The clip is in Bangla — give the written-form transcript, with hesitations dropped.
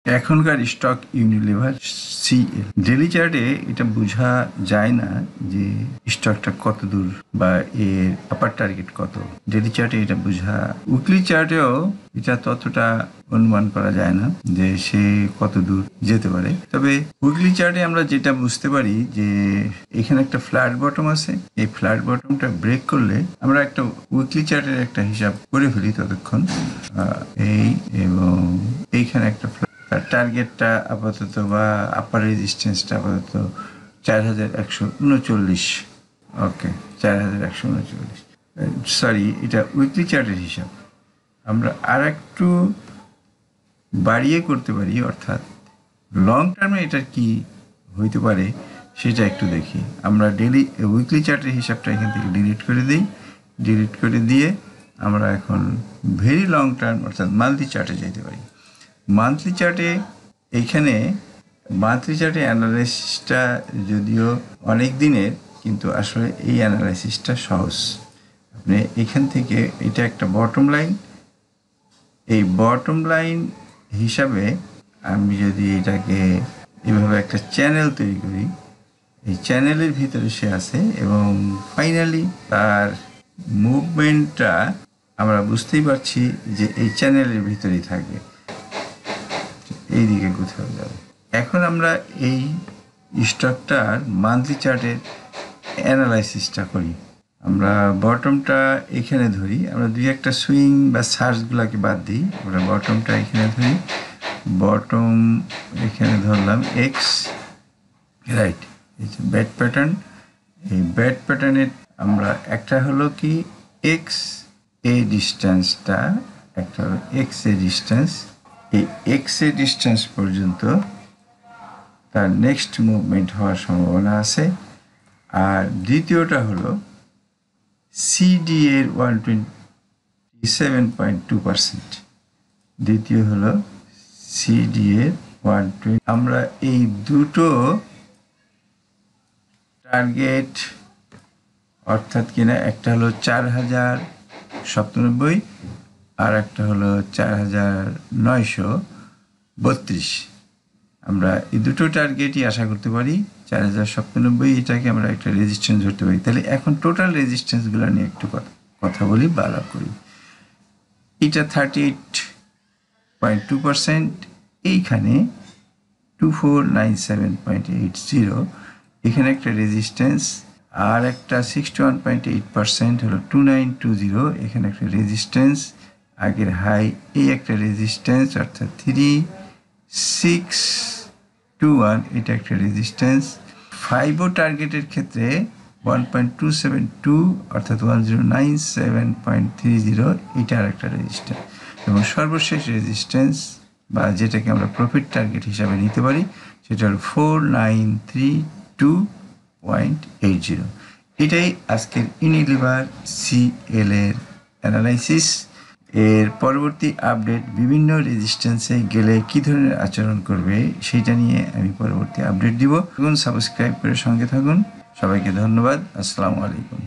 এখনকার স্টক ইউনিলিভার সিএল ডেলি চার্টে এটা বোঝা যায় না যে স্টকটা কত দূর বা এর আপার টার্গেট কত। ডেলি চার্টে এটা বোঝা, উইকলি চার্টেও এটা ততটা অনুমান করা যায় না যে সে কত দূর যেতে পারে। তবে উইকলি চার্টে আমরা যেটা বুঝতে পারি যে এখানে একটা ফ্ল্যাট বটম আছে, এই ফ্ল্যাট বটমটা ব্রেক করলে আমরা একটা উইকলি চার্টের একটা হিসাব করে ফেলি ততক্ষণ এই এবং এইখানে একটা টার্গেটটা আপাতত বা আপার রেজিস্ট্যান্সটা আপাতত 4139। ওকে, 4139, সরি এটা উইকলি চার্টের হিসাব। আমরা আর একটু বাড়িয়ে করতে পারি, অর্থাৎ লং টার্মে এটা কি হইতে পারে সেটা একটু দেখি। আমরা ডেলি উইকলি চার্টের হিসাবটা এখান থেকে ডিলিট করে দিই। ডিলিট করে দিয়ে আমরা এখন ভেরি লং টার্ম অর্থাৎ মান্থলি চার্টে যেতে পারি। মান্থলি চার্টে এইখানে মান্থলি চার্টে অ্যানালাইসিসটা যদিও অনেক দিনের, কিন্তু আসলে এই অ্যানালাইসিসটা সহজ। আপনি এখান থেকে এটা একটা বটম লাইন, এই বটম লাইন হিসাবে আমি যদি এটাকে এভাবে একটা চ্যানেল তৈরি করি, এই চ্যানেলের ভিতরে সে আছে এবং ফাইনালি তার মুভমেন্টটা আমরা বুঝতেই পারছি যে এই চ্যানেলের ভিতরেই থাকবে, এই দিকে কোথাও যাবে। এখন আমরা এই স্টকটার মান্থলি চার্টের অ্যানালাইসিসটা করি। আমরা বটমটা এখানে ধরি, আমরা দুই একটা সুইং বা সার্চগুলোকে বাদ দিই। আমরা বটমটা এখানে ধরি, বটম এখানে ধরলাম এক্স, রাইট, এই যে ব্যাট প্যাটার্ন। এই ব্যাট প্যাটার্নের আমরা একটা হলো কি এক্স এ ডিস্টেন্সটা, একটা হলো এক্স এ ডিস্টেন্স, এই এক্স এ ডিস্টেন্স পর্যন্ত তার নেক্সট মুভমেন্ট হওয়ার সম্ভাবনা আছে। আর দ্বিতীয়টা হলো সিডি এর 127.2%, দ্বিতীয় হলো সিডি এর 120। আমরা এই দুটো টার্গেট অর্থাৎ কিনা একটা হলো 4097 আর একটা হলো 4932। আমরা এই দুটো টার্গেটই আশা করতে পারি। 4097 এটাকে আমরা একটা রেজিস্ট্যান্স ধরতে পারি। তাহলে এখন টোটাল রেজিস্ট্যান্সগুলো নিয়ে একটু কথা বলি বা আলাপ করি। এটা 38.2%, এইখানে 2497.80, এখানে একটা রেজিস্ট্যান্স, আর একটা 61.8% হলো 2920, এখানে একটা রেজিস্ট্যান্স, আগের হাই এই একটা রেজিস্ট্যান্স অর্থাৎ 3621, এটা একটা রেজিস্ট্যান্স। 5ও টার্গেটের ক্ষেত্রে 1.272 অর্থাৎ 1097.30, এটা আর একটা রেজিস্ট্যান্স। এবং সর্বশেষ রেজিস্ট্যান্স বা যেটাকে আমরা প্রফিট টার্গেট হিসাবে নিতে পারি সেটা হলো 4932.80। এটাই আজকের ইউনিলিভার সিএল এর অ্যানালাইসিস। এর পরবর্তী আপডেট বিভিন্ন রেজিস্ট্যান্সে গেলে কী ধরনের আচরণ করবে সেইটা নিয়ে আমি পরবর্তী আপডেট দিব। সাবস্ক্রাইব করে সঙ্গে থাকুন। সবাইকে ধন্যবাদ। আসসালামু আলাইকুম।